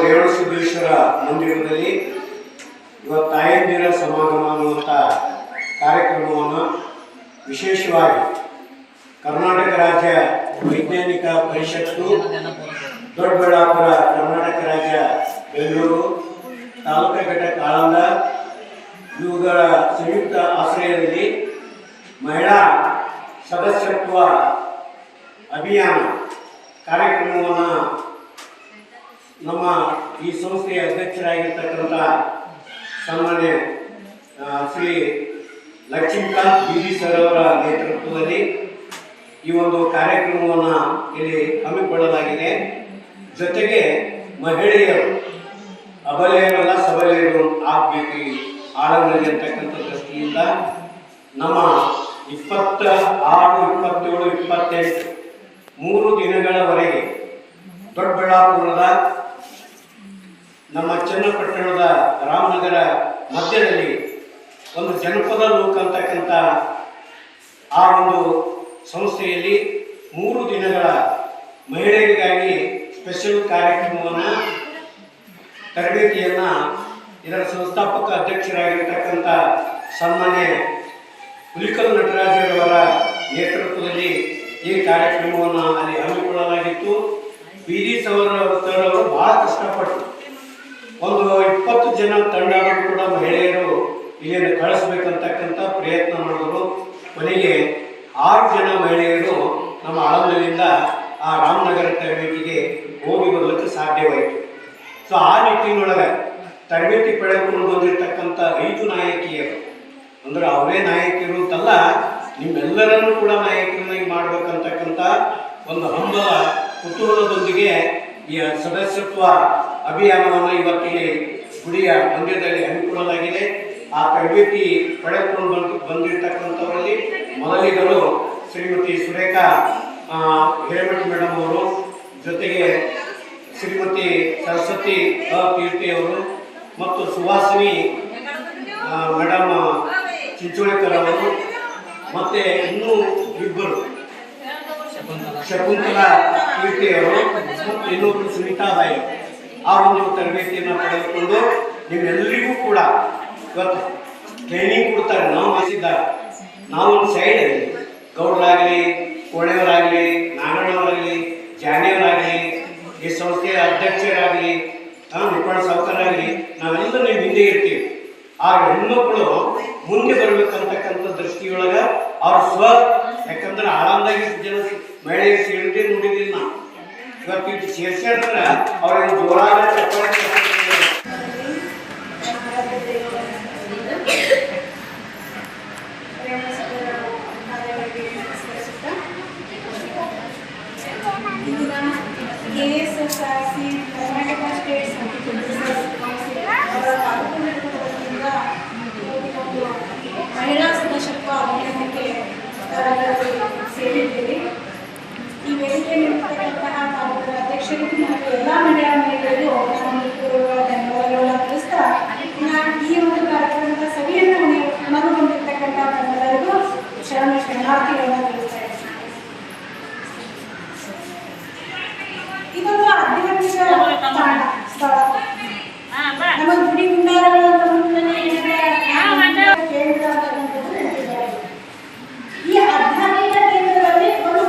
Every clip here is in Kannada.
ರೇವಣಸಿದ್ದೇಶ್ವರ ಮಂದಿರದಲ್ಲಿ ಇವತ್ತು ತಾಯಂದಿರ ಸಮಾಗಮ ಅನ್ನುವಂಥ ಕಾರ್ಯಕ್ರಮವನ್ನು ವಿಶೇಷವಾಗಿ ಕರ್ನಾಟಕ ರಾಜ್ಯ ವೈಜ್ಞಾನಿಕ ಪರಿಷತ್ತು, ದೊಡ್ಡಬಳ್ಳಾಪುರ, ಕರ್ನಾಟಕ ರಾಜ್ಯ ಬೆಂಗಳೂರು, ತಾಲೂಕು ಘಟಕ ಆಳಂದ ಇವುಗಳ ಸಂಯುಕ್ತ ಆಶ್ರಯದಲ್ಲಿ ಮಹಿಳಾ ಸದಸ್ಯತ್ವ ಅಭಿಯಾನ ಕಾರ್ಯಕ್ರಮವನ್ನು ನಮ್ಮ ಈ ಸಂಸ್ಥೆಯ ಅಧ್ಯಕ್ಷರಾಗಿರ್ತಕ್ಕಂಥ ಸನ್ಮಾನ್ಯ ಶ್ರೀ ಲಕ್ಷ್ಮೀಕಾಂತ್ ಬಿ ಸರ್ ಅವರ ನೇತೃತ್ವದಲ್ಲಿ ಈ ಒಂದು ಕಾರ್ಯಕ್ರಮವನ್ನು ಇಲ್ಲಿ ಹಮ್ಮಿಕೊಳ್ಳಲಾಗಿದೆ. ಜೊತೆಗೆ ಮಹಿಳೆಯರು ಅಬಲೆಯರಲ್ಲ ಸಬಲೆಯರು ಆಗಬೇಕು ಆಳಂದಲ್ಲಿ ಅಂತಕ್ಕಂಥ ದೃಷ್ಟಿಯಿಂದ ನಮ್ಮ 26, 27, 28 3 ದಿನಗಳವರೆಗೆ ದೊಡ್ಡಬಳ್ಳಾಪುರದ ನಮ್ಮ ಚನ್ನಪಟ್ಟಣದ ರಾಮನಗರ ಮಧ್ಯದಲ್ಲಿ ಒಂದು ಜನಪದ ಲೋಕ ಅಂತಕ್ಕಂಥ ಆ ಒಂದು ಸಂಸ್ಥೆಯಲ್ಲಿ 3 ದಿನಗಳ ಮಹಿಳೆಯರಿಗಾಗಿ ಸ್ಪೆಷಲ್ ಕಾರ್ಯಕ್ರಮವನ್ನು ತರಬೇತಿಯನ್ನು ಇದರ ಸಂಸ್ಥಾಪಕ ಅಧ್ಯಕ್ಷರಾಗಿರ್ತಕ್ಕಂಥ ಸನ್ಮಾನ್ಯ ಹುಲಿಕಲ್ ನಟರಾಜರವರ ನೇತೃತ್ವದಲ್ಲಿ ಈ ಕಾರ್ಯಕ್ರಮವನ್ನು ಅಲ್ಲಿ ಹಮ್ಮಿಕೊಳ್ಳಲಾಗಿತ್ತು. ಬಿ ಸರ್ ಅವರು ಬಹಳ ಕಷ್ಟಪಟ್ಟು ಒಂದು 20 ಜನ ತಂಡಗಳು ಕೂಡ ಮಹಿಳೆಯರು ಇಲ್ಲಿಂದ ಕಳಿಸ್ಬೇಕಂತಕ್ಕಂಥ ಪ್ರಯತ್ನ ಮಾಡಿದ್ರು. ಕೊನೆಗೆ 6 ಜನ ಮಹಿಳೆಯರು ನಮ್ಮ ಆಳಂದದಿಂದ ಆ ರಾಮನಗರ ತರಬೇತಿಗೆ ಹೋಗಿ ಬರಲಿಕ್ಕೆ ಸಾಧ್ಯವಾಯಿತು. ಸೊ ಆ ನಿಟ್ಟಿನೊಳಗೆ ತರಬೇತಿ ಪಡೆದುಕೊಂಡು ಬಂದಿರತಕ್ಕಂಥ 5 ನಾಯಕಿಯರು, ಅಂದ್ರೆ ಅವರೇ ನಾಯಕಿಯರು ಅಂತಲ್ಲ, ನಿಮ್ಮೆಲ್ಲರನ್ನೂ ಕೂಡ ನಾಯಕರನ್ನಾಗಿ ಮಾಡಬೇಕಂತಕ್ಕಂಥ ಒಂದು ಹಂಬಲ ಕುತೂಹಲದೊಂದಿಗೆ ಈ ಸದಸ್ಯತ್ವ ಅಭಿಯಾನವನ್ನು ಇವತ್ತಿಗೆ ಗುಡಿಯ ಮಂದಿರದಲ್ಲಿ ಹಮ್ಮಿಕೊಳ್ಳಲಾಗಿದೆ. ಆ ತರಬೇತಿ ಪಡೆದುಕೊಂಡು ಬಂದಿರತಕ್ಕಂಥವರಲ್ಲಿ ಮೊದಲಿಗರು ಶ್ರೀಮತಿ ಸುರೇಖಾ ಹಿರೇಮಠ ಮೇಡಮ್ ಅವರು, ಜೊತೆಗೆ ಶ್ರೀಮತಿ ಸರಸ್ವತಿ ಕೀರ್ತಿ ಅವರು ಮತ್ತು ಸುವಾಸಿನಿ ಮೇಡಮ್ ಚಿಂಚೋಳಿಕರ್ ಅವರು, ಮತ್ತೆ ಇನ್ನೂ ಇಬ್ಬರು ಶಕುಂತಲಾ ಕೀರ್ತಿಯವರು ಮತ್ತು ಇನ್ನೊಬ್ಬರು ಸುನೀತಾಬಾಯಿ ಆ ಒಂದು ತರಬೇತಿಯನ್ನು ಪಡೆದುಕೊಂಡು ನಿಮ್ಮೆಲ್ಲರಿಗೂ ಕೂಡ ಇವತ್ತು ಟ್ರೈನಿಂಗ್ ಕೊಡ್ತಾರೆ. ನಾವು ಮಾಡಿಸಿದ್ದಾರೆ. ನಾವೊಂದು ಸೈಡ್ ಗೌಡರಾಗಲಿ, ಕೋಳೆಯವರಾಗಲಿ, ನಾಗಣ್ಣವರಾಗಲಿ, ಜಾನಿಯವರಾಗಲಿ, ಈ ಸಂಸ್ಥೆಯ ಅಧ್ಯಕ್ಷರಾಗಲಿ, ನಿಪ್ಪಣ ಸಾವುಕಾರಾಗಲಿ, ನಾವೆಲ್ಲ ನೀವು ಹಿಂದೆ ಇರ್ತೀವಿ. ಆ ಹೆಣ್ಮಕ್ಳು ಮುಂದೆ ಬರಬೇಕಂತಕ್ಕಂಥ ದೃಷ್ಟಿಯೊಳಗೆ ಅವ್ರ ಯಾಕಂದ್ರೆ ಆಳಂದಾಗಿ ಜನ ಮಹಿಳೆಯರು ಸೇರಿದ್ರೆ ನೋಡಿದಿಲ್ಲ. ನಾವು ಇವತ್ತು ಇದು ಸೇರ್ಸಿದ್ರೆ ಅವ್ರಿಗೆ ಜೋರಾದ ಚಪ್ಪಾಳೆ. KSSRC ಕರ್ನಾಟಕ ಸ್ಟೇಟ್ ಮಹಿಳಾ ಸದಸ್ಯತ್ವ ಅಭಿಯಾನಕ್ಕೆ ಸೇರಿದ್ದೀರಿ. ಈ ವೇದಿಕೆಯಲ್ಲಿರ್ತಕ್ಕಂತಹ ತಾಲೂಕಿನ ಅಧ್ಯಕ್ಷರಿಗೂ ಮತ್ತು ಎಲ್ಲ ಮಹಿಳೆಯರಿಗೂ ಧನ್ಯವಾದಗಳನ್ನು ತಿಳಿಸ್ತಾ ಈ ಒಂದು ಕಾರ್ಯಕ್ರಮದ ಸಭೆಯನ್ನು ಮನಗೊಂಡಿರ್ತಕ್ಕಂಥ ತಮ್ಮೆಲ್ಲರಿಗೂ ಶರಣಾರ್ಥಿಗಳನ್ನು ತಿಳಿಸ್ತಾ ಇದ್ದೀನಿ. ಇದೊಂದು ಆಧ್ಯಾತ್ಮಿಕ ಸ್ಥಳ. ನಮ್ಮ ಗುಡಿ ಗುಂಡಾರಗಳ ಕೇಂದ್ರ ಈ ಆಧ್ಯಾತ್ಮಿಕ ಕೇಂದ್ರದಲ್ಲಿ ಒಂದು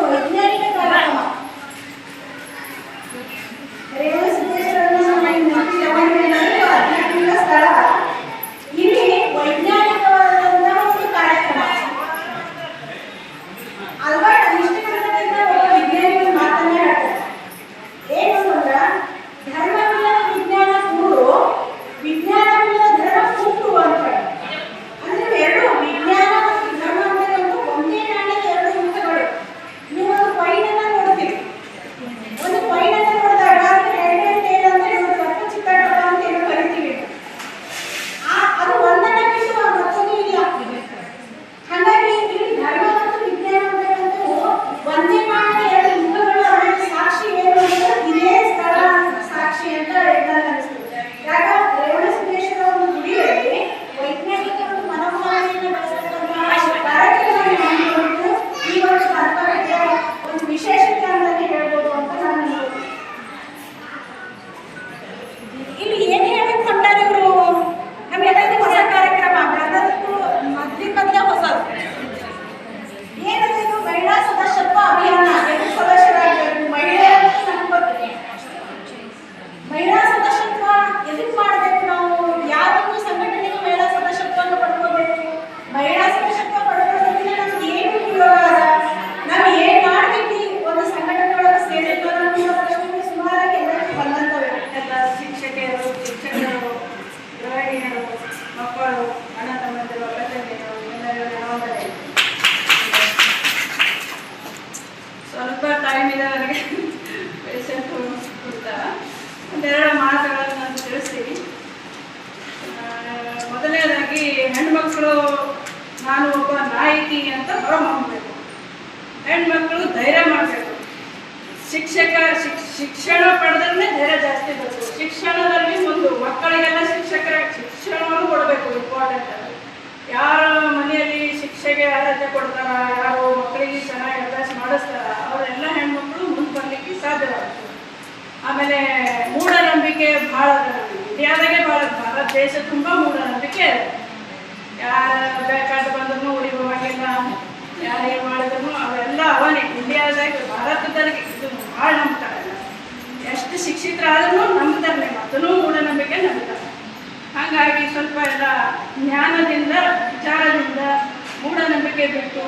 ಅಂತ ಕೊಡ್ತಾರೆ. ಒಂದೆರಡು ಮಾತುಗಳನ್ನು ನಾನು ತಿಳಿಸ್ತೀನಿ. ಮೊದಲನೇದಾಗಿ ಹೆಣ್ಮಕ್ಳು ನಾನು ಒಬ್ಬ ನಾಯಕಿ ಅಂತ ಹೊರಹೊಮ್ಮಬೇಕು. ಹೆಣ್ಮಕ್ಳು ಧೈರ್ಯ ಮಾಡಬೇಕು. ಶಿಕ್ಷಣ ಪಡೆದ್ರೆ ಧೈರ್ಯ ಜಾಸ್ತಿ ಬರ್ತದೆ. ಶಿಕ್ಷಣದಲ್ಲಿ ಒಂದು ಮಕ್ಕಳಿಗೆಲ್ಲ ಶಿಕ್ಷಣವನ್ನು ಕೊಡಬೇಕು. ಇಂಪಾರ್ಟೆಂಟ್ ಅದು. ಯಾರು ಮನೆಯಲ್ಲಿ ಶಿಕ್ಷೆಗೆ ಆದ್ಯತೆ ಕೊಡ್ತಾರ, ಯಾರು ಮಕ್ಕಳಿಗೆ ಚೆನ್ನಾಗಿ ಅಭ್ಯಾಸ ಮಾಡಿಸ್ತಾರ, ಅವರೆಲ್ಲ ಹೆಣ್ಮಕ್ಳು ಮುಂದೆ ಬರಲಿಕ್ಕೆ ಸಾಧ್ಯವಾಗ್ತದೆ. ಆಮೇಲೆ ಮೂಢನಂಬಿಕೆ ಭಾಳ ಇಂಡಿಯಾದಾಗೆ ಭಾಳ, ಭಾರತ ದೇಶ ತುಂಬ ಮೂಢನಂಬಿಕೆ ಇದೆ. ಯಾರು ಬೇಕಾದ ಬಂದ್ರೂ ಉಳಿಯುವಾಗಿಲ್ಲ, ಯಾರು ಏನು ಮಾಡಿದ್ರು ಅವೆಲ್ಲ ಅವನೇ. ಇಂಡಿಯಾದಾಗ ಭಾರತದಲ್ಲಿ ಇದು ಭಾಳ ನಂಬ್ತಾರೆ. ಎಷ್ಟು ಶಿಕ್ಷಿತರಾದ್ರೂ ನಂಬ್ತಾರೆ, ಮತ್ತೂ ಮೂಢನಂಬಿಕೆ ನಂಬ್ತಾರೆ. ಹಾಗಾಗಿ ಸ್ವಲ್ಪ ಎಲ್ಲ ಜ್ಞಾನದಿಂದ, ವಿಚಾರದಿಂದ ಮೂಢನಂಬಿಕೆ ಬಿಟ್ಟು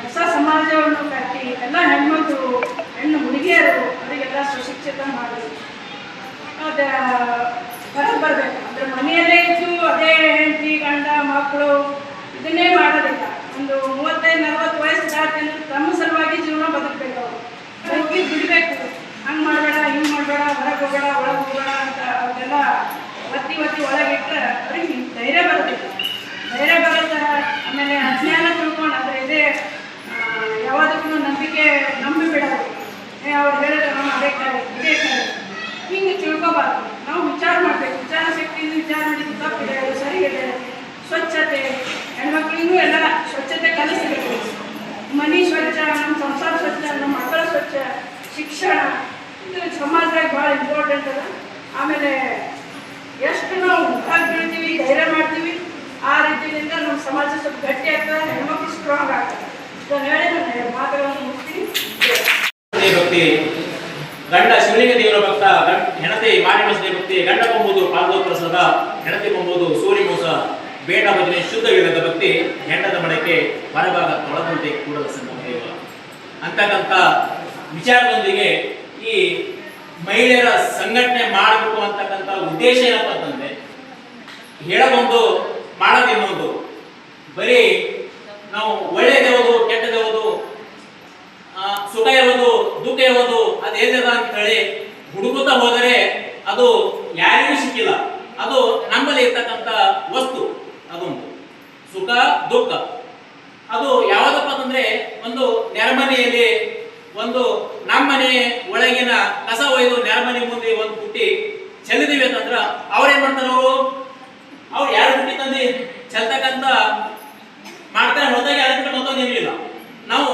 ಹೊಸ ಸಮಾಜವನ್ನು ಕಟ್ಟಿ ಎಲ್ಲ ಹೆಣ್ಮಕ್ಳು, ಹೆಣ್ಣು ಹುಡುಗಿಯರು ಅವರಿಗೆಲ್ಲ ಸುಶಿಕ್ಷಿತ ಮಾಡಿ ಅದು ಹೊರಗೆ ಬರಬೇಕು. ಅಂದರೆ ಮನೆಯಲ್ಲೇ ಇದ್ದು ಅದೇ ಹೆಂಡತಿ ಗಂಡ ಮಕ್ಕಳು ಇದನ್ನೇ ಮಾಡೋದಿಲ್ಲ. ಒಂದು 35-40 ವಯಸ್ಸು ದಾಟಿದ್ರೆ ತಮ್ಮ ಸಲುವಾಗಿ ಜೀವನ ಬದುಕಬೇಕು. ಅವರು ಅದಕ್ಕೆ ಬಿಡಬೇಕು. ಹಂಗೆ ಮಾಡಬೇಡ, ಹಿಂಗೆ ಮಾಡಬೇಡ, ಹೊರಗೆ ಹೋಗಬೇಡ, ಒಳಗೆ ಹೋಗಬೇಡ ಅಂತ ಅವರೆಲ್ಲ ಒತ್ತಿ ಒಳಗಿಟ್ಟರೆ ಅವ್ರಿಗೆ ಧೈರ್ಯ ಬರೋದಿಲ್ಲ. ಧೈರ್ಯ ಬರುತ್ತೆ. ಆಮೇಲೆ ಅಜ್ಞಾನ ತಿಳ್ಕೊಂಡು ಅಂದರೆ ಇದೇ ಯಾವುದಕ್ಕೂ ನಂಬಿಕೆ ನಂಬಿಬಿಡೋದು. ಅವ್ರು ಹೇಳಿದ್ರೆ ನಾವು ಅದೇ ಕಾಲ ಇದೇ ಕಾಲ ಹಿಂಗೆ ತಿಳ್ಕೊಬಾರ್ದು. ನಾವು ವಿಚಾರ ಮಾಡಬೇಕು. ವಿಚಾರ ಶಕ್ತಿಯಿಂದ ವಿಚಾರ ಮಾಡಿದ್ದು ತಪ್ಪಿದೆ, ಸರಿ ಇದೆ. ಸ್ವಚ್ಛತೆ, ಹೆಣ್ಮಕ್ಳಿಗೂ ಎಲ್ಲ ಸ್ವಚ್ಛತೆ ಕಲಿಸಬೇಕು. ಮನೆ ಸ್ವಚ್ಛ, ನಮ್ಮ ಸಂಸಾರ ಸ್ವಚ್ಛ, ನಮ್ಮ ಮಕ್ಕಳ ಸ್ವಚ್ಛ, ಶಿಕ್ಷಣ ಇದು ಸಮಾಜದಾಗ ಭಾಳ ಇಂಪಾರ್ಟೆಂಟ್ ಅದ. ಆಮೇಲೆ ಎಷ್ಟು ನಾವು ಹೊರಗೆ ಬೀಳ್ತೀವಿ, ಧೈರ್ಯ ಮಾಡ್ತೀವಿ, ಆ ರೀತಿಯಿಂದ ನಮ್ಮ ಸಮಾಜ ಸ್ವಲ್ಪ ಗಟ್ಟಿ ಆಗ್ತದೆ, ಹೆಣ್ಮಕ್ಳು ಸ್ಟ್ರಾಂಗ್ ಆಗ್ತದೆ. ಇದನ್ನು ಹೇಳಿ ನಾನು ಮಾತುಗಳನ್ನು ಮುಗಿಸ್ತೀನಿ. ಭಕ್ತಿ ಗಂಡ ಶಿವಲಿಂಗ ದೇವರ ಭಕ್ತ, ಹೆಣತಿ ಮಾರಿಮಸದೆ ಭಕ್ತಿ, ಗಂಡ ಕೊಂಬುದು ಪಾಲ್ಗೋ ಪ್ರಸಾದ, ಹೆಣತಿ ಕೊಂಬುದು ಸೂರಿ ಮೋಸ, ಬೇಡ ಭಜನೆ ಶುದ್ಧ ವಿಧದ ಭಕ್ತಿ, ಹೆಣ್ಣದ ಮಡಕೆ ಹೊರಭಾಗ ತೊಳೆದಂತೆ ಕೂಡದ ಸಂಗಮೇವ ಅಂತಕ್ಕಂಥ ವಿಚಾರದೊಂದಿಗೆ ಈ ಮಹಿಳೆಯರ ಸಂಘಟನೆ ಮಾಡಬೇಕು ಅಂತಕ್ಕಂಥ ಉದ್ದೇಶ ಏನಪ್ಪ ಅಂತಂದ್ರೆ, ಹೇಳಬಂದು ಮಾಡೋದಿನ್ನೊಂದು. ಬರೀ ನಾವು ಒಳ್ಳೆಯದೇವುದು ಕೆಟ್ಟದೇವುದು, ಸುಖ ಇರೋದು ದುಃಖ ಇರೋದು ಅದು ಏನಿದೆ ಅಂತ ಹೇಳಿ ಹುಡುಕುತ್ತಾ ಹೋದರೆ ಅದು ಯಾರಿಗೂ ಸಿಕ್ಕಿಲ್ಲ. ಅದು ನಮ್ಮಲ್ಲಿ ಇರ್ತಕ್ಕಂಥ ವಸ್ತು ಅದೊಂದು ಸುಖ ದುಃಖ. ಅದು ಯಾವುದಪ್ಪ ಅಂತಂದ್ರೆ, ಒಂದು ನೆರಮನೆಯಲ್ಲಿ ಒಂದು ನಮ್ಮನೆ ಒಳಗಿನ ಕಸ ಒಯ್ದು ನೆರಮನೆ ಮುಂದೆ ಒಂದು ಪುಟ್ಟಿ ಚೆಲ್ಲಿದೀವಿ ಅಂತಂದ್ರ ಅವ್ರೇನ್ ಮಾಡ್ತಾರ, ಅವ್ರು ಯಾರು ಪುಟ್ಟಿ ತಂದು ಚೆಲ್ತಕ್ಕಂತ ಮಾಡ್ತಾರೆ ಹೊರತಾಗಿ ಅದಕ್ಕೆ ಮತ್ತೊಂದು ಏನಿಲ್ಲ. ನಾವು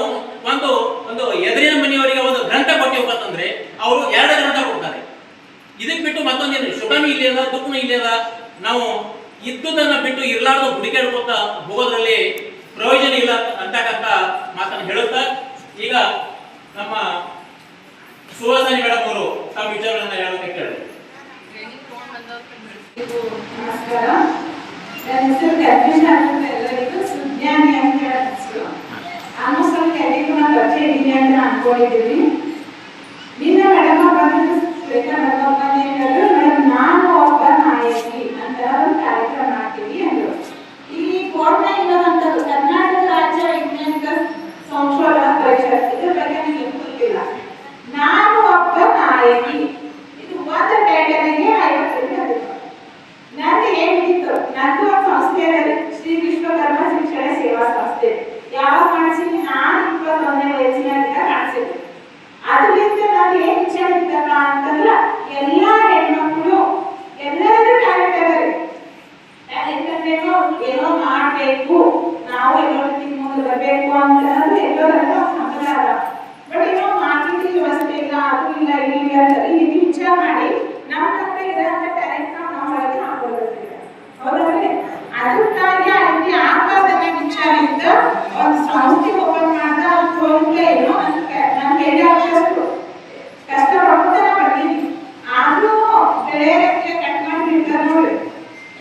ಒಂದು ಒಂದು ಎದುರಿನ ಮನೆಯವರಿಗೆ ಒಂದು ಗ್ರಂಥ ಕೊಟ್ಟಿವತ್ತಂದ್ರೆ ಅವರು 2 ಗ್ರಂಥ ಕೊಡ್ತಾರೆ. ಇದಕ್ಕೆ ಬಿಟ್ಟು ಮತ್ತೊಂದೇನು ಸುಖನೂ ಇಲ್ಲದ ದುಃಖನೂ ಇಲ್ಲದ ನಾವು ಇದ್ದುದನ್ನ ಬಿಟ್ಟು ಇರ್ಲಾರ್ದು ಹುಡುಕಾಡ್ಕೊತ ಹೋಗೋದ್ರಲ್ಲಿ ಪ್ರಯೋಜನ ಇಲ್ಲ ಅಂತಕ್ಕಂಥ ಮಾತನ್ನು ಹೇಳುತ್ತಾ, ಈಗ ನಮ್ಮ ಸುವಾಸನಿ ಮೇಡಮ್ ಅವರು ತಮ್ಮ ವಿಚಾರಗಳನ್ನ ಹೇಳೋಕೆ ಕೇಳಿ. ನಮಸ್ಕಾರ, ನನ್ನ ಹೆಸರು ಕಲ್ಪನಾ ಅಂತ. ಎಲ್ಲರಿಗೂ ಸುಜ್ಞಾನಿ ಅಂತ ಹೇಳೋ ಹೆಸರು. ಆಲ್ಮೋಸ್ಟ್ ಅಲ್ಲಿ ಎಲ್ಲರಿಗೂ ನಾನು ಪರಿಚಯ ಇದೀನಿ ಅಂತ ಅನ್ಕೊಂಡಿದ್ದೀನಿ. ನಿನ್ನ ಮೇಡಮ್ ಬಂದಿದ್ದು ಹೇಳಿದ್ರು, ಮೇಡಮ್ ನಾನು ಒಬ್ಬ ನಾಯಕಿ ಅಂತ ಒಂದು ಕಾರ್ಯಕ್ರಮ ಮಾಡ್ತೀವಿ ಅಂದರು. ಈ ಕೋರ್ಟ್ನ ಇರೋದಂಥದ್ದು ಕರ್ನಾಟಕ ರಾಜ್ಯ ವೈಜ್ಞಾನಿಕ ಸಂಶೋಧನಾ ಪರಿಷತ್, ಇದ್ರ ಬಗ್ಗೆ ನನಗೆ ಗೊತ್ತಿಲ್ಲ. ನಾನು ಒಬ್ಬ ನಾಯಕಿ, ಇದು ಒಂದು ಟೈಟಲಿಗೆ 50 ನನಗೆ ಏನಿತ್ತು, ನಂದು ಒಂದು ಸಂಸ್ಥೆ ಇದೆ, ಶ್ರೀ ವಿಶ್ವಕರ್ಮ ಶಿಕ್ಷಣ ಸೇವಾ ಸಂಸ್ಥೆ. ಯಾವ ಕಾಣಿಸಿದ್ವಿ, ನಾನು 21ನೇ ವಯಸ್ಸಿನಿಂದ ಕಾಣಿಸಿದ್ವಿ. ಅದರಿಂದ ನಾನು ಏನ್ ವಿಚಾರ ಇತ್ತಲ್ಲ ಅಂತಂದ್ರ, ಎಲ್ಲಾ ಹೆಣ್ಮಕ್ಳು ಎಲ್ಲರೂ ಟ್ಯಾಲೆಂಟ್ ಅದಾರೆ. ಟ್ಯಾಲೆಂಟ್ ಅಂದ್ರೇನೋ ಏನೋ ಮಾಡ್ಬೇಕು, ನಾವು ಎಲ್ಲರಿಗೂ ಮುಂದೆ ಬರಬೇಕು ಅಂತ ಎಲ್ಲರನ್ನ ಸಂಪ್ರದಾಯ. ಬಟ್ ಏನೋ ಮಾರ್ಕೆಟಿಂಗ್ ವ್ಯವಸ್ಥೆ ಇಲ್ಲ, ಅದು ಇಲ್ಲ, ಇಲ್ಲಿ ಅಂತ ಇಲ್ಲಿ ವಿಚಾರ ಮಾಡಿ ನಮ್ಮ ಹತ್ರ ಇರೋಂಥ ಟ್ಯಾಲೆಂಟ್ ನಾವು ಒಳಗೆ ಹಾಕೊಳ್ಬೇಕು. ಹೌದಲ್ರಿ? ಅದಕ್ಕಾಗಿ ಅಲ್ಲಿ ಆಕಾರದ ವಿಚಾರದಿಂದ ಒಂದು ಸಂಸ್ಥೆ ಓಪನ್ ಮಾಡ್ದ. ಏನೋ ನನ್ಗೆ ಕಷ್ಟ ಪಡ್ತಾನೆ ಬರ್ತೀನಿ, ಆದ್ರೂ ಬೆಳೆಯೋಕ್ಕೆ ಕಟ್ ಮಾಡಿ ಇರ್ತಾರೆ ನೋಡಿ,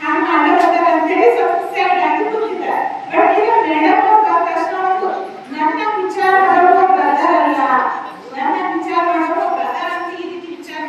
ಹಂಗೆ ಮಾಡೋದಾರ ಅಂತೇಳಿ ಸ್ವಲ್ಪ ಸೈಡ್ ಆಗಿ ಕೂತಿದ್ದಾರೆ. ಬಟ್ ಈಗ ಮೇಡಮ್ ಕಷ್ಟ ನನ್ನ ವಿಚಾರ ಮಾಡೋದು ಬ್ರದರ್ ಅಲ್ಲ, ನನ್ನ ವಿಚಾರ ಮಾಡೋದು ಬ್ರದರ್ ಅಂತ ಈ ರೀತಿ ವಿಚಾರ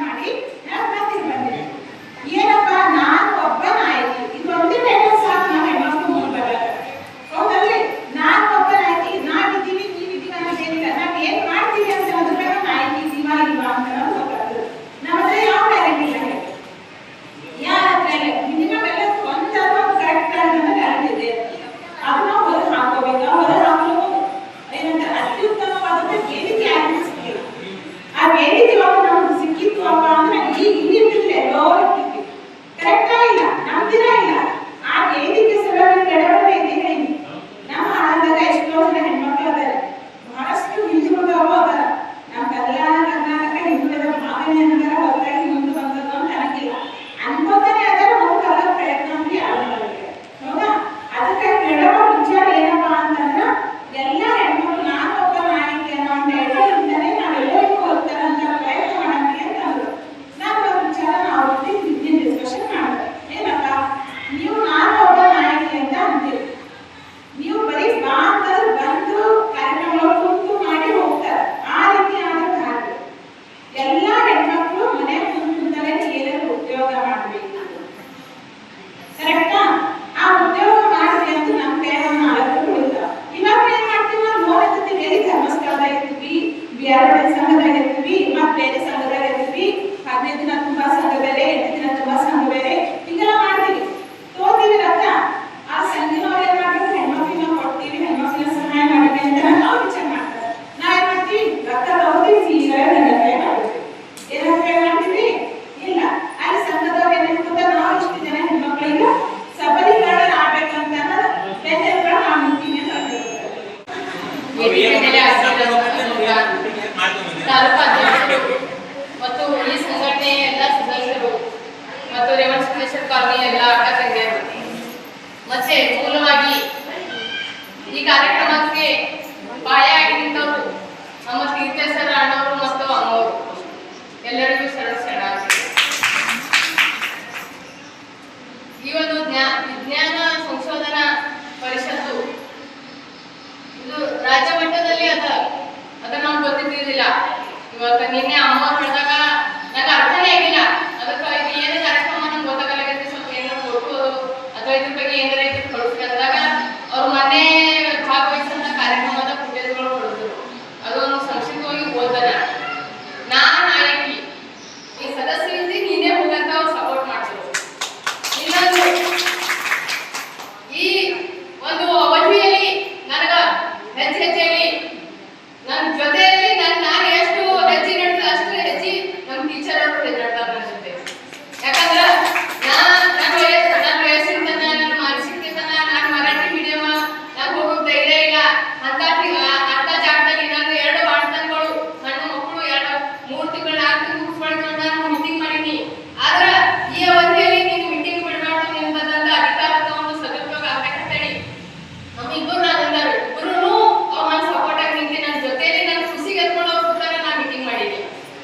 ಮತ್ತು ಈ ಸಂಘಟನೆಯ ಎಲ್ಲ ಸದಸ್ಯರು ಮತ್ತು ರೇವಣಸಿದ್ದೇಶ್ವರ ಕಾಲನಿಯ ಎಲ್ಲ ಅಕ್ಕ ತಂಗಿಯರು ಮತ್ತೆ ಮೂಲವಾಗಿ ಈ ಕಾರ್ಯಕ್ರಮಕ್ಕೆ ಬಾಯಾಗಿ ನಿಂತವರು ನಮ್ಮ ತೀರ್ಥೇಶ್ವರ ಅಣ್ಣವರು ಮತ್ತು ಅಮ್ಮವರು ಎಲ್ಲರಿಗೂ ಶರಣಾರ್ಥಿ. ಈ ಒಂದು ವಿಜ್ಞಾನ ಸಂಶೋಧನಾ ಪರಿಷತ್ತು ಇದು ರಾಜ್ಯ ಮಟ್ಟದಲ್ಲಿ ಅದು ನಮ್ಗೆ ಗೊತ್ತಿದ್ದಿಲ್ಲ. ಇವತ್ತು ನಿನ್ನೆ ಅಮ್ಮವ್ರು ಹೇಳಿದಾಗ ನಂಗೆ ಅರ್ಥನೇ ಆಗಿಲ್ಲ. ಅದಕ್ಕೆ ಇದು ಏನು ಕಾರ್ಯಕ್ರಮ ನಂಗೆ ಗೊತ್ತಾಗಲಾಗೈತೆ, ಸ್ವಲ್ಪ ಏನೋ ಫೋಟೋ ಅಥವಾ ಇದ್ರ ಬಗ್ಗೆ ಏನಾರ ಇದ್ರೆ ಕಳಿಸ್ಕೊಂಡಾಗ ಅವ್ರು ಮೊನ್ನೆ ಭಾಗವಹಿಸಿದಂಥ ಕಾರ್ಯಕ್ರಮದ ಫುಟೇಜ್ಗಳು ಕಳಿಸಿದ್ರು. ಅದೊಂದು ಸಂಕ್ಷಿಪ್ತವಾಗಿ ಓದನ ನಾನು ನಾಯಕಿ ಈ ಸದಸ್ಯರಿಗೆ ನೀನೇ ಹೋಗಂತ ಅವ್ರು ಸಪೋರ್ಟ್ ಮಾಡ್ತಿದ್ರು. ಇನ್ನೊಂದು ಈ ಒಂದು ಅವಧಿಯಲ್ಲಿ ನನಗ ಹೆಜ್ಜೆಯಲ್ಲಿ ನನ್ನ ಜೊತೆಯಲ್ಲಿ ನಾನು ಎಷ್ಟು ಹೆಜ್ಜೆ ನಡ್ತಾ ಅಷ್ಟು ಹೆಜ್ಜೆ ನಮ್ಮ ಟೀಚರ್ ಅವರು ಹೆಜ್ಜಾಡ್ತಾರೆ ನನ್ನ ಜೊತೆ. ಯಾಕಂದ್ರೆ ನನ್ನ ವಯಸ್ಸಿನ ನನ್ನ ಮಾನಸಿಕ ನಾನು ಮರಾಠಿ ಮೀಡಿಯಂ ನಾನು ಹೋಗೋ ಧೈರ್ಯ ಇಲ್ಲ ಅಂತ ಜಾಗದಲ್ಲಿ ನಾನು 2 ಬಾಣತನಗಳು ಸಣ್ಣ ಮಕ್ಕಳು 3 ತಿಂಗಳು 4 ತಿಂಗಳು ಮುಗಿಸ್ಕೊಂಡು ನಾನು ಮೀಟಿಂಗ್ ಮಾಡೀನಿ. ಆದ್ರೆ ಈ ಅವಧಿಯಲ್ಲಿ ನೀನು ಮೀಟಿಂಗ್ ಬಿಡಬಾರ್ದು, ನಿಮ್ಮದಂತ ಅಧಿಕಾರ ತಗೊಂಡು ಸದುಪಯೋಗ ಆಗ್ಬೇಕಂತೇಳಿ ನಮ್ಮಿಬ್ಬರು ನಾನಂದರು ಇಬ್ಬರೂ ಅವ್ರು ನನ್ನ ಸಪೋರ್ಟ್ ಆಗಿ ನಿಂತು ನನ್ನ ಜೊತೆಯಲ್ಲಿ ನನ್ನ ಖುಷಿಗೆ ಎತ್ಕೊಂಡು ಅವ್ರ ಕೂತಾಗ ನಾನು ಮೀಟಿಂಗ್ ಮಾಡೀನಿ.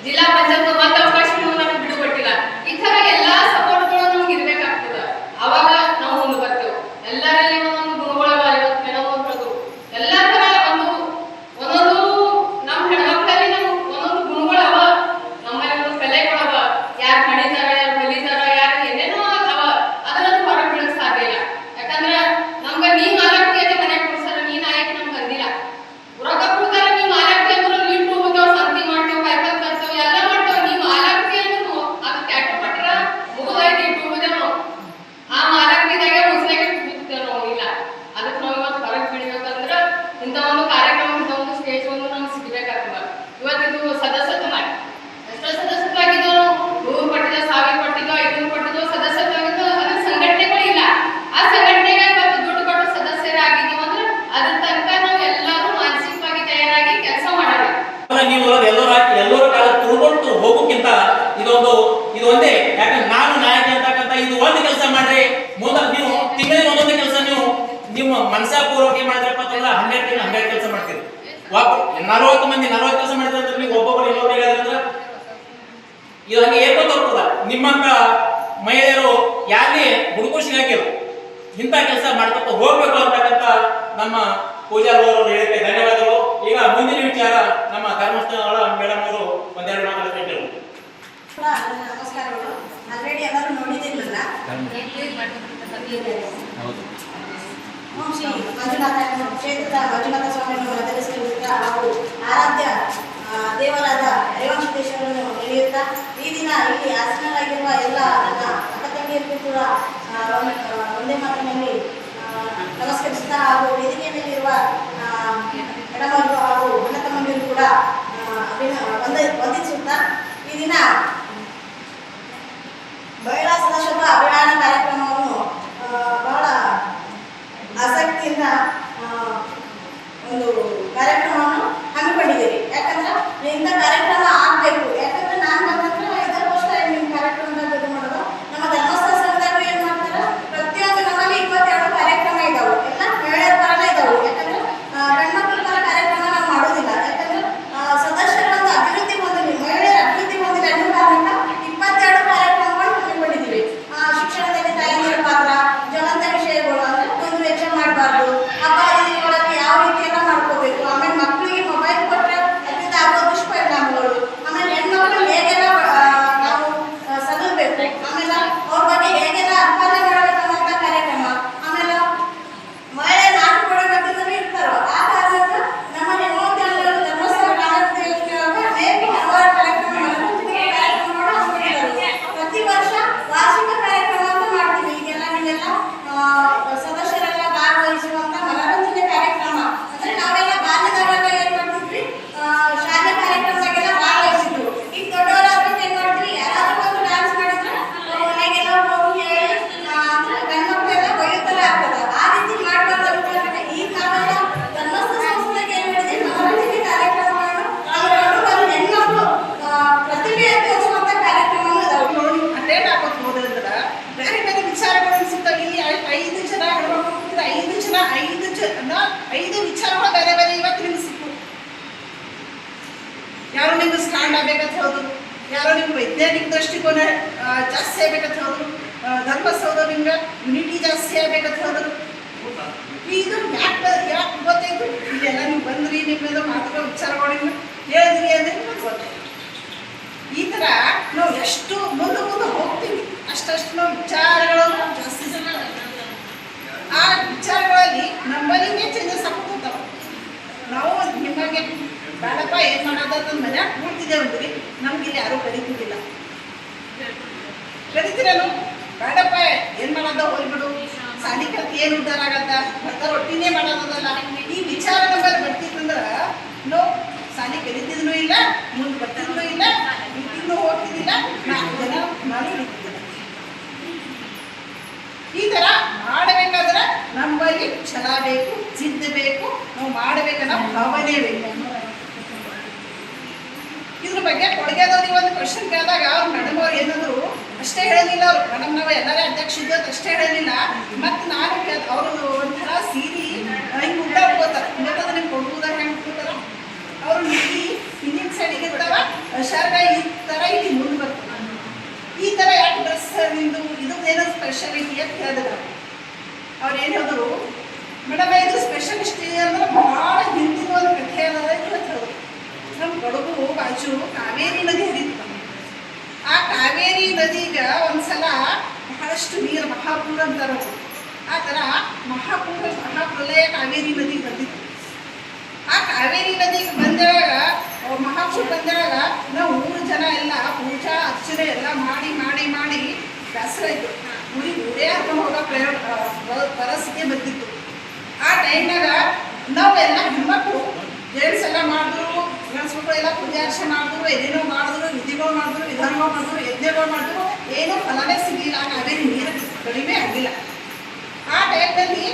ಜಿಲ್ಲಾ ಪಂಚಾಯತ್ ಒಂದು ಅವಕಾಶನೂ ನನಗೆ ಬಿಡುಗಟ್ಟಿಲ್ಲ. ಈ ಥರ ಎಲ್ಲ ಸಪೋರ್ಟ್ಗಳು ನಮ್ಗೆ ಇರ್ಬೇಕಾಗ್ತದೆ. ಅವಾಗ ನಾವು ಮುಂದೆ ಬರ್ತೇವೆ. ಎಲ್ಲರಲ್ಲಿ ಒಂದೊಂದು ಗುಣಗಳವ. ಇವತ್ತು ಹೆಣ್ಮಕ್ಳದು ಎಲ್ಲ ಥರ ಒಂದೊಂದು ನಮ್ಮ ಹೆಣ್ಮಕ್ಳಲ್ಲಿ ನಮ್ಗೆ ಒಂದೊಂದು ಗುಣಗಳವ. ನಮ್ಮಲ್ಲಿ ಒಂದು ಕಲೆಗಳವ. ಯಾರು ಮಣಿತಾರ, ಯಾರು ಬಲಿತಾರ, ಯಾರು ಏನೇನೋ ಅವ. ಅದರದ್ದು ಹೊರಗೆ ಬೀಳಕ್ಕೆ ಸಾಧ್ಯ ಇಲ್ಲ. ಯಾಕಂದ್ರೆ ನಮ್ಗೆ ನೀ ಮಾಲಾಕ್ತಿ ಅಂತ ಮನೆಗೆ ಕೊಡ್ಸಾರ, ನೀ ನಾಯಕಿ ನಮ್ಗೆ ಅಂದಿಲ್ಲ. ರೊಕ್ಕ ಕೊಡ್ತಾರ, ನೀ ಮಾಲಾಕ್ತಿ ಅಂದ್ರೆ ಇಟ್ಟು ಹೋಗ್ತಾವ, ಸಂತಿ ಮಾಡ್ತೇವೆ, ಕಾಯ್ಪಲ್ ತರ್ತೇವೆ, ಎಲ್ಲ ಮಾಡ್ತೇವೆ. ನೀ ಮಾಲಾಕ್ತಿ ಅಂದ್ರೆ ಅದು ಟ್ಯಾಕ್ಟರ್ ಪಟ್ರ ಮುಗಿದಾಯ್ತು ಇಟ್ಟು ಹೋಗ್ತೇವೆ ನಾವು. ಆ ಮಾಲಾಕ್ತಿದಾಗೆ ಮುಸ್ಲಿಗೆ ಕೂಗ್ತೇವೆ ನಾವು. ಇಲ್ಲ, ಅದಕ್ಕೆ ನಾವು ಇವತ್ತು ಹೊರಗೆ ಬಿಡ್ಬೇಕಂದ್ರೆ ಇಂಥ ಒಂದು ಕಾರ್ಯಕ್ರಮ, ಇಂಥ ಒಂದು ಸ್ಟೇಜ್ ಒಂದು ನಮ್ಗೆ ಸಿಗ್ಬೇಕಾಗ್ತದೆ. ಇವತ್ತಿದು ಸದಸ್ಯತ್ವ ಮಾಡಿ ಎಷ್ಟೋ ಸದಸ್ಯತ್ವ ಆಗಿದ್ದವು, 100 ಪಟ್ಟಿದ, 1000 ಪಟ್ಟಿದ್ದು, 500 ಪಟ್ಟಿದ್ದು ಸದಸ್ಯತ್ವ ಆಗಿದ್ದು. ಅದ್ರ ಸಂಘಟನೆಗಳು ಇಲ್ಲ. ಆ ಸಂಘಟನೆಗೆ ಇವತ್ತು ದುಡ್ಡು ಕೊಟ್ಟು ಸದಸ್ಯರಾಗಿದ್ದೀವಿ ಅಂದ್ರೆ ಅದ್ರ ತನಕ ನಾವು ಎಲ್ಲರೂ ಮಾನಸಿಕವಾಗಿ ತಯಾರಾಗಿ ಕೆಲಸ ಮಾಡೋಣ. ನೀವು ಎಲ್ಲರ ಕಾಲ ತುಳ್ಕೊಂಡು ಹೋಗೋಕ್ಕಿಂತ ಇದು ಒಂದೇ. ಯಾಕಂದ್ರೆ ನಾನು ನಾಯಕಿ ಅಂತಕ್ಕಂಥ ಇದು ಒಂದು ಕೆಲಸ ಮಾಡ್ರಿ, ಮುಂದೆ ನೀವು ತಿಂಗಳಿಗೆ ಒಂದೊಂದೇ ಕೆಲಸ ನೀವು ನಿಮ್ಮ ಮನಸಾಪೂರ್ವಕ ಮಾಡಿದ್ರಪ್ಪ ಅಂತಂದ್ರೆ 12 ಕೆಲಸ ಮಾಡ್ತೀರಿ. 40 ಮಂದಿ 40 ಕೆಲಸ ಮಾಡಿದ್ರೆ ಅಂದ್ರೆ ನೀವು ಒಬ್ಬೊಬ್ಬರು ಇನ್ನೊಬ್ರು ಹೇಳಿದ್ರೆ ಇದು ಹಂಗೆ ಏರ್ಕೊತ ಹೋಗ್ತದ. ನಿಮ್ಮಂತ ಮಹಿಳೆಯರು ಯಾರೇ ಹುಡುಗರು ಸಿಗಾಕಿರು ಇಂಥ ಕೆಲಸ ಮಾಡ್ಕೊತ ಹೋಗ್ಬೇಕು ಅಂತಕ್ಕಂಥ ನಮ್ಮ ಪೂಜಾರ್ ಅವರು ಹೇಳಿಕೆ ಧನ್ಯವಾದಗಳು. ಈಗ ಮುಂದಿನ ವಿಚಾರ ನಮ್ಮ ಧರ್ಮಸ್ಥಳ ಮೇಡಮ್ ಅವರು ಒಂದೆರಡು ಮಾತಾಡ್ತಾ ಇದ್ದರು. ನಮಸ್ಕಾರಗಳು. ಆಲ್ರೆಡಿ ಎಲ್ಲರೂ ನೋಡಿದಿರಲಿಲ್ಲ. ಓಂ ಶ್ರೀ ಮಂಜುನಾಥ ಕ್ಷೇತ್ರದ ಮಂಜುನಾಥ ಸ್ವಾಮಿಯನ್ನು ಆಚರಿಸಿರುತ್ತ ಹಾಗೂ ಆರಾಧ್ಯ ದೇವರಾದ ರೇವಣಸಿದ್ದೇಶ್ವರನ್ನು ನೆನೆಯುತ್ತಾ ಈ ದಿನ ಇಲ್ಲಿ ಆಸೀನರಾಗಿರುವ ಎಲ್ಲ ನನ್ನ ಅಕ್ಕ ತಂಗಿಯರಿಗೂ ಕೂಡ ಒಂದೇ ಮಾತಿನಲ್ಲಿ ನಮಸ್ಕರಿಸುತ್ತಾ ಹಾಗೂ ವೇದಿಕೆಯಲ್ಲಿರುವ ಹೆಣ್ಣಮಕ್ಕಳು ಹಾಗೂ ಅಣ್ಣ ತಮ್ಮಂದಿರು ಕೂಡ ವಂದಿಸುತ್ತಾ ಈ ದಿನ ಮಹಿಳಾ ಸದಸ್ಯತ್ವ ಅಭಿಯಾನ ಕಾರ್ಯಕ್ರಮವನ್ನು ಬಹಳ ಆಸಕ್ತಿಯಿಂದ ಒಂದು ಕಾರ್ಯಕ್ರಮವನ್ನು ಹಮ್ಮಿಕೊಂಡಿದ್ದೀರಿ. ಯಾಕಂದ್ರೆ ಇಂಥ ಕಾರ್ಯಕ್ರಮ ಆಗಬೇಕು. ಯಾಕಂದ್ರೆ ನಾನು ಬಂದಂದ್ರೆ 5 ವರ್ಷ ನಿಮ್ಮ ಕಾರ್ಯಕ್ರಮದಾಗ ಇದು ಮಾಡೋದು. ನಮ್ಮ ಧರ್ಮಸ್ಥಳ ಸಂಘದಾಗ ಏನು ಮಾಡ್ತಾರೆ, ಪ್ರತಿಯೊಂದು ನಮ್ಮಲ್ಲಿ 22 ಕಾರ್ಯಕ್ರಮ ಇದ್ದಾವೆ. ಎಲ್ಲ ಮಹಿಳೆಯರ ಪರನೇ ಇದ್ದಾವೆ. ಯಾಕಂದ್ರೆ ಗಂಡ್ಮಕ್ಳ ಪರ ಕಾರ್ಯಕ್ರಮ ನಾವು ಮಾಡೋದಿಲ್ಲ. ಯಾಕಂದ್ರೆ ಸದಸ್ಯರ ಒಂದು ಅಭಿವೃದ್ಧಿ ಹೊಂದಿಲ್ಲ, ಮಹಿಳೆಯರ ಅಭಿವೃದ್ಧಿ ಹೊಂದಿಲ್ಲ ಅನ್ನೋ ಕಾರಣ ಬೇಕಂತ ಹೇಳಿದ್ರು, ಯಾರೋ ನಿಮ್ಗೆ ವೈಜ್ಞಾನಿಕ ದೃಷ್ಟಿಕೋನ ಜಾಸ್ತಿ ಆಗ್ಬೇಕಂತ ಹೇಳಿದ್ರು, ಧರ್ಮಸ್ಥಳ ನಿಮ್ಗೆ ಯುನಿಟಿ ಜಾಸ್ತಿ ಆಗ್ಬೇಕಂತ ಹೇಳಿದ್ರು. ಇದು ಯಾಕೆ ಗೊತ್ತಾಯ್ತು? ಇದೆಲ್ಲ ನೀವು ಬಂದ್ರಿ, ನಿಮ್ಮೆಲ್ಲ ಮಾತುಗಳು ವಿಚಾರಗಳು ಹೇಳಿದ್ರಿ ಅಂದರೆ ನಿಮ್ಗೆ ಗೊತ್ತಾಯ್ತು. ಈ ಥರ ನಾವು ಎಷ್ಟು ಮುಂದೆ ಹೋಗ್ತೀವಿ ಅಷ್ಟಷ್ಟು ನಾವು ವಿಚಾರಗಳನ್ನು ಜಾಸ್ತಿ ಆ ವಿಚಾರಗಳಲ್ಲಿ ನಮ್ಮಲ್ಲಿನೇ ಚೇಂಜಸ್ ಆಗ್ತಿರ್ತಾವೆ. ನಾವು ನಿಮಗೆ ಬೇಡಪ್ಪ ಏನು ಮಾಡೋದಂತ ಮನ್ಯಾಗ ಕೂಡ್ತಿದ್ದೇವೆ ಅಂದ್ರಿ, ನಮ್ಗೆ ಇಲ್ಲಿ ಯಾರೂ ಕರಿತಿದ್ದಿಲ್ಲ. ಕರಿತೀರೇನು? ಬೇಡಪ್ಪ ಏನು ಮಾಡೋದ ಹೋಗ್ಬಿಡು, ಸಾಲಿ ಕಲ್ತು ಏನು ಉದ್ದಾರ ಆಗತ್ತ, ಮತ್ತೆ ರೊಟ್ಟಿನೇ ಮಾಡೋದಲ್ಲ. ಈ ವಿಚಾರ ನಮ್ಮಲ್ಲಿ ಬರ್ತಿತ್ತಂದ್ರೆ ನಾವು ಸಾಲಿ ಕಲಿತಿದ್ನೂ ಇಲ್ಲ, ಮುಂದೆ ಬರ್ತಿದ್ನೂ ಇಲ್ಲ, ಮೀಟಿಂಗ್ನೂ ಹೋಗ್ತಿದ್ದಿಲ್ಲ, 4 ಜನ ನಾನು ಹಿಡಿತಿದ್ದಿಲ್ಲ. ಈ ಥರ ಮಾಡಬೇಕಾದ್ರೆ ನಮ್ಮಲ್ಲಿ ಛಲ ಬೇಕು, ಜಿದ್ದು ಬೇಕು, ನಾವು ಮಾಡಬೇಕನ್ನೋ ಭಾವನೆ ಬೇಕು. ಇದ್ರ ಬಗ್ಗೆ ಕೊಡುಗೆದವ್ರಿಗೆ ಒಂದು ಕ್ವಶನ್ ಕೇಳಿದಾಗ ಅವ್ರು ಮೇಡಮ್ ಅವ್ರು ಏನಂದ್ರು ಅಷ್ಟೇ ಹೇಳಲಿಲ್ಲ. ಅವ್ರು ಮೇಡಮ್ ನಾವು ಎಲ್ಲರೇ ಅಧ್ಯಕ್ಷ ಇದ್ದದ್ದು ಅಷ್ಟೇ ಹೇಳಲಿಲ್ಲ. ಮತ್ತು ನಾನು ಅವರು ಒಂಥರ ಸೀರಿ ಹಿಂಗೆ ಊಟ ಹೋಗ್ತಾರೆ, ಇವತ್ತದ ನಿಮ್ಗೆ ಕೊಡುವುದಾಗ ಹೆಂಗೆ ಕೊಡ್ತಾರ ಅವರು ಇಲ್ಲಿ ಹಿಂದಿನ ಸೈಡಿಗೆ ಇರ್ತಾವ, ಶರ್ಟ್ ಈ ಥರ ಇಲ್ಲಿ ಮುಂದೆ ಬರ್ತದೆ. ಈ ಥರ ಯಾಕೆ ಡ್ರೆಸ್ ನಿಂದು ಇದೇನೋ ಸ್ಪೆಷಾಲಿಟಿ ಅಂತ ಹೇಳಿದ್ರು. ಅವ್ರು ಏನು ಹೇಳಿದ್ರು, ಮೇಡಮ್ ಇದು ಸ್ಪೆಷಲಿಸ್ಟ್ ಅಂದ್ರೆ ಭಾಳ ಹಿಂದಿನ ಒಂದು ಕಥೆ ಅದ ಅಂತ ಹೇಳಿದ್ರು. ನಮ್ಮ ಕೊಡಗು ಬಾಜು ಕಾವೇರಿ ನದಿ ಹರಿತು. ಆ ಕಾವೇರಿ ನದಿಗೆ ಒಂದ್ಸಲ ಬಹಳಷ್ಟು ನೀರು ಮಹಾಪೂರ ಅಂತಾರೆ. ಆ ಥರ ಮಹಾಪ್ರಲಯ ಕಾವೇರಿ ನದಿಗೆ ಬಂದಿತ್ತು. ಆ ಕಾವೇರಿ ನದಿಗೆ ಬಂದಾಗ ಮಹಾಪೂರ ಬಂದಾಗ ನಾವು 3 ಜನ ಎಲ್ಲ ಪೂಜಾ ಅರ್ಚನೆ ಎಲ್ಲ ಮಾಡಿ ಬೇಸರ ಇತ್ತು. ಊರೇ ಹರ್ಕೊಂಡು ಹೋಗೋ ಪರಿಸ್ಥಿತಿ ಬಂದಿತ್ತು. ಆ ಟೈಮ್ನಾಗ ನಾವೆಲ್ಲ ಹೆಣ್ಮಕ್ಳು ಜೆಂಟ್ಸ್ ಎಲ್ಲ ಮಾಡಿದ್ರು, ಗಂಡ್ಸ್ಮಕ್ಳು ಎಲ್ಲ ಪೂಜೆ ಅರ್ಚನೆ ಮಾಡಿದ್ರು, ಏನೇನೋ ಮಾಡಿದ್ರು, ವಿಧಿಗಳು ಮಾಡಿದ್ರು, ವಿಧಾನಗಳು ಮಾಡಿದ್ರು, ಯಜ್ಞಗಳು ಮಾಡಿದ್ರು, ಏನೂ ಫಲನೇ ಸಿಗಲಿಲ್ಲ. ಕಾವೇರಿ ನೀರು ಕಡಿಮೆ ಆಗಿಲ್ಲ. ಆ ಟೈಮ್ನಲ್ಲಿ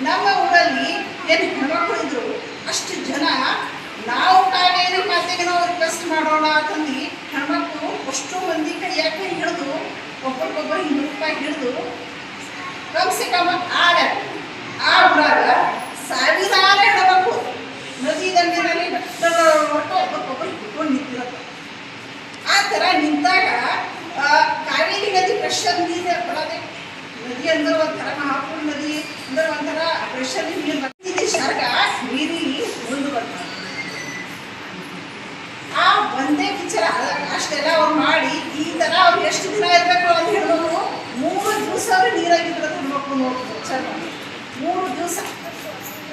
ನಮ್ಮ ಊರಲ್ಲಿ ಏನು ಹೆಣ್ಮಕ್ಳು ಇದ್ರು ಅಷ್ಟು ಜನ ನಾವು ಕಾವೇರಿ ಮಾತೆಗೆ ನಾವು ರಿಕ್ವೆಸ್ಟ್ ಮಾಡೋಣ ಅಂತಂದು ಹೆಣ್ಮಕ್ಳು ಅಷ್ಟು ಮಂದಿ ಕೈಯಾಕೆ ಹಿಡಿದು ಒಬ್ಬರಿಗೊಬ್ಬರು 100 ರೂಪಾಯಿ ಹಿಡಿದು ಕಮ್ಸೆ ಕಮ್ಮ ಆ ಊರಾಗ ಸಾವಿರಾರು ಹೆಣ್ಮಕ್ಳು ನದಿ ದಂಡಿನಲ್ಲಿ ಒಟ್ಟು ಒಬ್ಬರಿಗೊಬ್ಬರು ಹಿಡ್ಕೊಂಡು ನಿಂತಿರತ್ತ. ಆ ಥರ ನಿಂತಾಗ ಕಾವೇರಿ ನದಿ ಪ್ರೆಷರ್ ನೀರು ಬರೋದೆ. ನದಿ ಅಂದ್ರೆ ಒಂಥರ ಮಹಾಪೂರ್ ನದಿ ಅಂದ್ರೆ ಒಂಥರ ಪ್ರೆಷರ್ ನೀರು ಬರ್ತಿದೆ. ಸರ್ಗ ನೀರಿಲಿ ಮುಂದೆ ಬರ್ತಾರೆ. ಆ ಒಂದೇ ವಿಚಾರ ಅಷ್ಟೆಲ್ಲ ಅವ್ರು ಮಾಡಿ ಈ ಥರ ಅವ್ರು ಎಷ್ಟು ದಿನ ಇರಬೇಕು ಅಂತ ಹೇಳಿದ್ರು 3 ದಿವಸ ಅವ್ರು ನೀರಾಗಿದ್ರೆ ಹೆಣ್ಮಕ್ಳು ನೋಡ್ಬೋದು. ಸರ್ 3 ದಿವಸ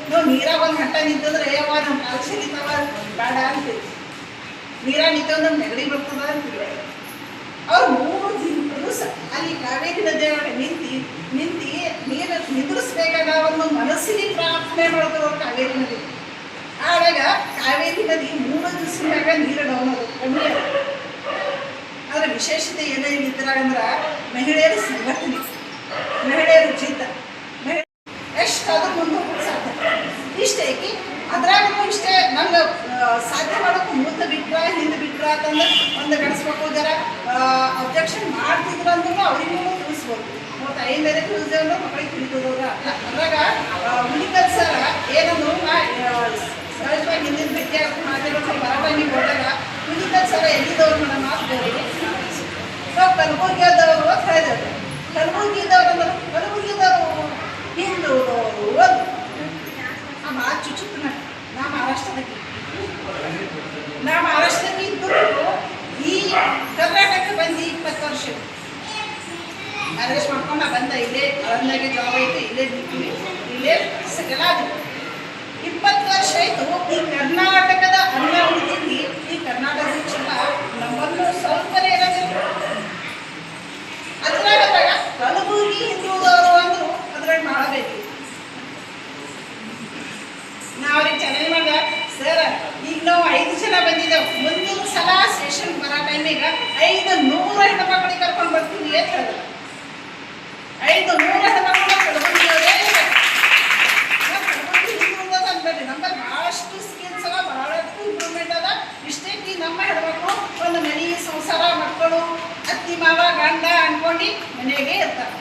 ನಾವು ನೀರಾಗ ಒಂದು ಗಂಟೆ ನಿಂತಂದ್ರೆ ಯಾವ ನಮ್ಮ ಕಾಲ್ಸಿ ನಿಂತವ ಬೇಡ ಅಂತೀವಿ. ನೀರಾಗ ನಿಂತಂದ್ರೆ ನಮ್ಮ ನೆಗಡಿ ಬರ್ತದ ಅಂತೀವಿ. ಅವ್ರು 3 ದಿವಸ ಅಲ್ಲಿ ಕಾವೇರಿ ನದಿಯೊಳಗೆ ನಿಂತು ನೀರು ನಿಂದಿರಿಸ್ಬೇಕಾಗ ಒಂದು ಮನಸ್ಸಿಗೆ ಪ್ರಾರ್ಥನೆ ಮಾಡಿದ್ರು ಅವ್ರು ಕಾವೇರಿ ನದಿ. ಆವಾಗ ಕಾವೇರಿ ನದಿ 3 ದಿವಸದಾಗ ನೀರು ಡೌನ್ ಅದು ಕಮ್ಮಿ ಅದ. ಆದರೆ ವಿಶೇಷತೆ ಏನೇನಿದ್ರಾಗ ಅಂದ್ರೆ ಮಹಿಳೆಯರ ಸಂಘಟನೆ, ಮಹಿಳೆಯರು ಜಿದ್ದ, ಎಷ್ಟಾದ್ರೂ ಮುಂದೆ ಹೋಗೋದು ಸಾಧ್ಯ. ಇಷ್ಟೇ ಅದ್ರಾಗೂ ಇಷ್ಟೇ ನಂಗೆ ಸಾಧ್ಯ ಮಾಡೋಕ್ಕೂ ಮುಂದೆ ಬಿಟ್ರ ಹಿಂದೆ ಬಿಟ್ರ ಅಂತಂದ್ರೆ ಒಂದು ಗಡಿಸ್ಬೇಕು. ಜರ ಅಬ್ಜೆಕ್ಷನ್ ಮಾಡ್ತಿದ್ರು ಅಂದ್ರೂ ಅವ್ರಿಗೂ ತಿಳಿಸ್ಬೋದು. 35 ತಿಳಿಸ್ದೆ ಅಂದ್ರೆ ಮಕ್ಕಳಿಗೆ ತಿಳಿದವ್ರ ಅದ್ರಾಗ ಹುಲಿಕಲ್ ಸರ್ ಏನಂದ್ರು ಸಹಜವಾಗಿ ಹಿಂದಿನ ಭೇಟಿ ಮಾತಾಡೋದು ಬರಬಂದಿಗೆ ಹೋದಾಗ ಹುಲಿಕಲ್ ಸರ್ ಎಲ್ಲಿದ್ದವ್ರು ನನ್ನ ಮಾತುಗಳಿಗೆ ನಾವು ಕಲಬುರ್ಗಿಯದವರು ಅಂತ ಹೇಳಿದ್ರು. ಕಲಬುರ್ಗಿದವ್ರು ಅಂದ್ರೆ ಕಲಬುರ್ಗಿದವರು ಹಿಂದೂದವರು ಒಂದು ಆ ಮಾತು ಚುಚ್ಚುತ್ತ ನಾ ಮಹಾರಾಷ್ಟ್ರದಲ್ಲಿ ಇದ್ದು ಈ ಕರ್ನಾಟಕಕ್ಕೆ ಬಂದು 20 ವರ್ಷ ಮ್ಯಾರೇಜ್ ಮಾಡ್ಕೊಂಡು ನಾ ಬಂದ. ಇಲ್ಲೇ ಅರಂದಾಗೆ ಜಾಬ್ ಐತೆ, ಇಲ್ಲೇ ನಿಂತೀವಿ, ಇಲ್ಲೇ ಸೆಟಲ್ ಆದ್ವಿ. 20 ವರ್ಷ ಆಯಿತು. ಈ ಕರ್ನಾಟಕದ ಅನ್ನ ಉಳಿದಿದ್ದು ಈ ಕರ್ನಾಟಕದ ಚಲ ನಮ್ಮನ್ನು ಸ್ವಲ್ಪನೇ ಇರೋದಿಲ್ಲ. ಅದ್ರಾಗ ಕಲಬುರ್ಗಿ ಹಿಂದೂದವರು ಅಂದರು ಅದ್ರಾಗ ಮಾಡಬೇಕು. ನಾವ್ರಿಗೆ ಚಾಲೆಂಜ್ ಮಾಡಿದ ಸರ್ ಈಗ ನಾವು 5 ಜನ ಬಂದಿದ್ದೇವೆ, ಮುಂದಿನ ಸಲ ಸೆಷನ್ ಬರೋ ಟೈಮಿಗೆ 500 ಹೆಣ್ಮಕ್ಳಿಗೆ ಕರ್ಕೊಂಡು ಬರ್ತೀವಿ ಅಂತ ಹೇಳಿದ್ರು. 500 ಹೆಣ್ಮಕ್ಳು ಕಲಬುರ್ಗಿಯವರೇ ಕಲಬುರ್ಗಿ ಹಿಂದೂದ ಅನ್ಬೇಡಿ. ನಮ್ಮಲ್ಲಿ ಭಾಳಷ್ಟು ಸ್ಕಿಲ್ಸ್ ಅದ, ಭಾಳಷ್ಟು ಇಂಪ್ರೂವ್ಮೆಂಟ್ ಅದ. ಇಷ್ಟೇ ನಮ್ಮ ಹೆಣ್ಮಕ್ಳು ಒಂದು ಮನೆ ಸಂಸಾರ ಮಕ್ಕಳು ಅತ್ತಿ ಮಾವ ಗಂಡ ಅನ್ಕೊಂಡು ಮನೆಯಾಗೆ ಇರ್ತಾರೆ.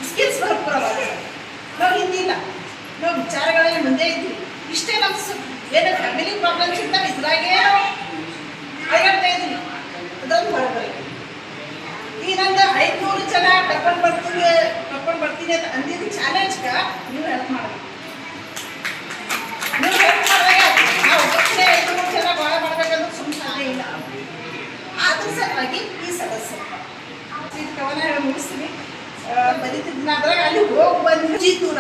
ಸ್ಕಿಲ್ಸ್ ಭರ್ಪೂರವ. ನಾವು ಹಿಂದಿಲ್ಲ, ನಾವು ವಿಚಾರಗಳಲ್ಲಿ ಮುಂದೆ ಇದ್ದೀವಿ. ಇಷ್ಟೇ ನಮ್ಮ ಏನು ಫ್ಯಾಮಿಲಿ ಪ್ರಾಬ್ಲಮ್ಸ್ ಇರ್ತಾವೆ, ಇದ್ರಾಗೇ ನಾವು ಅಳಗಾಡ್ತಾ ಇದ್ದೀವಿ. ಕರ್ಕೊಂಡು ಬರ್ತೀನಿ ಅಂತ ಅಂದಿದ್ದು ಚಾಲೆಂಜ್ಗೆ ನೀವು ಹೆಲ್ಪ್ ಮಾಡಬೇಕು. ನೀವು ಹೆಲ್ಪ್ ಮಾಡಿದಾಗ ನಾವು ಒಬ್ಬರೇ 5-3 ಜನ ಭಾಳ ಮಾಡಬೇಕಂದ್ರೆ ಸುಮ್ಮನೆ ಸಾಧ್ಯ ಇಲ್ಲ. ಆದ್ರ ಸಲುವಾಗಿ ಈ ಸದಸ್ಯರು ಇದು ಕವನ ಹೇಳಿ ಮುಗಿಸ್ತೀನಿ. ಬರೀತಿದ್ದೀನಿ ಅದ್ರಾಗ ಅಲ್ಲಿ ಹೋಗಿ ಬಂದು ತುಜಿ ದೂರ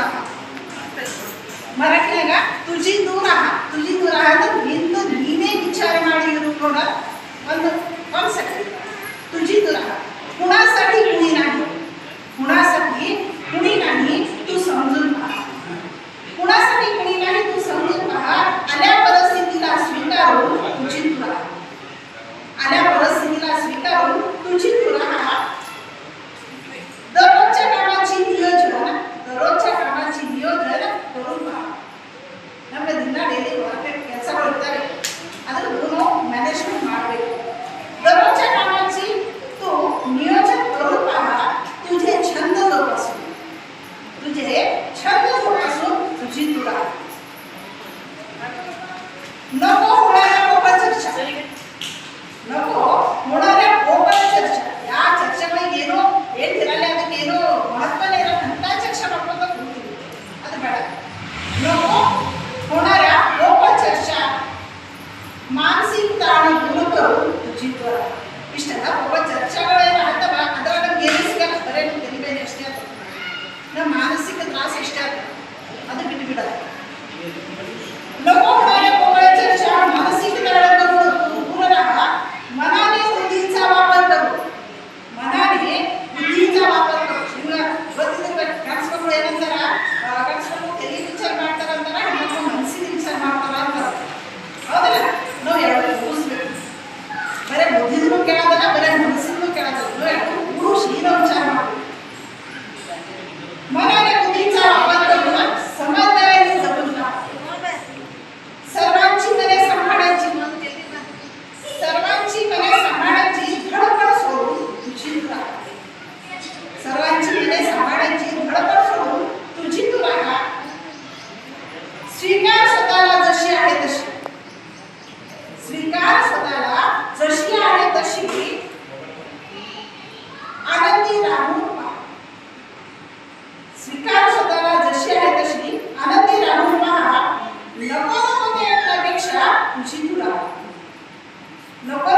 ಮರಾಠಿಯಾಗ ತುಜಿ ದೂರ ಅಂದ್ರೆ ನಿಂದು ನೀನೇ ವಿಚಾರ ಮಾಡಿ ನೋಡ ಒಂದು ಕಾನ್ಸೆಪ್ಟ್. तुझी तुला कुणासाठी कुणी नाही तू समजून पहा. कुणासाठी कुणी नाही तू समजून पहा. आल्या परिस्थितीला स्वीकारून तुझी तुला दररोजच्या कामाची नियोजन करून पहा. ನಮ್ಮ ದಿನ ಡೈಲಿ ಕೆಲಸಗಳು ಇರ್ತವೆ, ಅದನ್ನು ಮ್ಯಾನೇಜ್ಮೆಂಟ್ ಮಾಡಬೇಕು. दररोजच्या कामाची तू नियोजन करून पहा. तुझे छंद जोपासून तुझी तुला नको होणाऱ्या ಕೋಪದ ಚರ್ಚೆ. ಯಾವ ಚರ್ಚೆಗಳಿಗೆ ಏನೋ ಹೇಳ್ತಿರಲ್ಲ, ಅದಕ್ಕೇನೋ ಮಹತ್ವನೇ ಇರೋಂಥ ಚರ್ಚೆ ಮಾಡ್ಕೊಂತ ಕೂಡ್ತೀವಿ, ಅದು ಬೇಡ. नको होणाऱ्या ಕೋಪ ಚರ್ಚಾ मानसिक ताण दूर करून तुझी त्वरा. ಇಷ್ಟೆಲ್ಲ ಒಬ್ಬ ಚರ್ಚೆಗಳೇನು ಆಗ್ತವ, ಅದ್ರಾಗ ನಮ್ಗೆ ಏನು ಸಿಗಲ್ಲ, ಬರೀ ನಮ್ಮ ತೆಲಿಬೇನೆ ಅಷ್ಟೇ ಆಗ್ತದೆ. ನಮ್ಮ ಮಾನಸಿಕ ತ್ರಾಸ ಎಷ್ಟೇ ಆಗ್ತದೆ, ಅದು ಬಿಟ್ಟು ಬಿಡೋದು. नको होणाऱ्या कोपऱ्या चर्चा मानसिक ताण दूर राहा. मनाने बुद्धीचा वापर करू. ಇವತ್ತಿನ ಗಂಡಸ್ಮಕ್ಳು ಏನಂತಾರ, ಗಂಡಸ್ಮಕ್ಳು ತಲೆ ವಿಚಾರ ಮಾಡ್ತಾರಂತಾರ, ಹೆಣ್ಮಕ್ಳು ಮನಸ್ಸಿನ ವಿಚಾರ ಮಾಡ್ತಾರ ಅಂತಾರ. ಹೌದಲ್ಲ? ನಾವು ಎರಡು ಕೂಡಿಸ್ಬೇಕು. ಬರೀ ಬುದ್ಧಿನೂ ಕೇಳೋದಲ್ಲ, ಬರೀ ಮನಸ್ಸಿನೂ ಕೇಳೋದಲ್ಲ. ನಾವು ಎರಡು ಕೂಡಿಸಿ ನಾವು ವಿಚಾರ ಮಾಡಬೇಕು. मनाने बुद्धीचा वापर करून समजदारीने जगून राहा. सर्वांची मने सांभाळायची धडपड सोडून तुझी तुला. सर्वांची मने सांभाळायची धडपड सोडून तुझी तुला. स्वीकार स्वतःला जशी आहे तशी. स्वीकार स्वतःला जशी आहे तशी आनंदी राहून पहा. स्वीकार स्वतःला जशी आहे तशी आनंदी राहून पहा. नको नको ते पेक्षा तुझी तुला. नको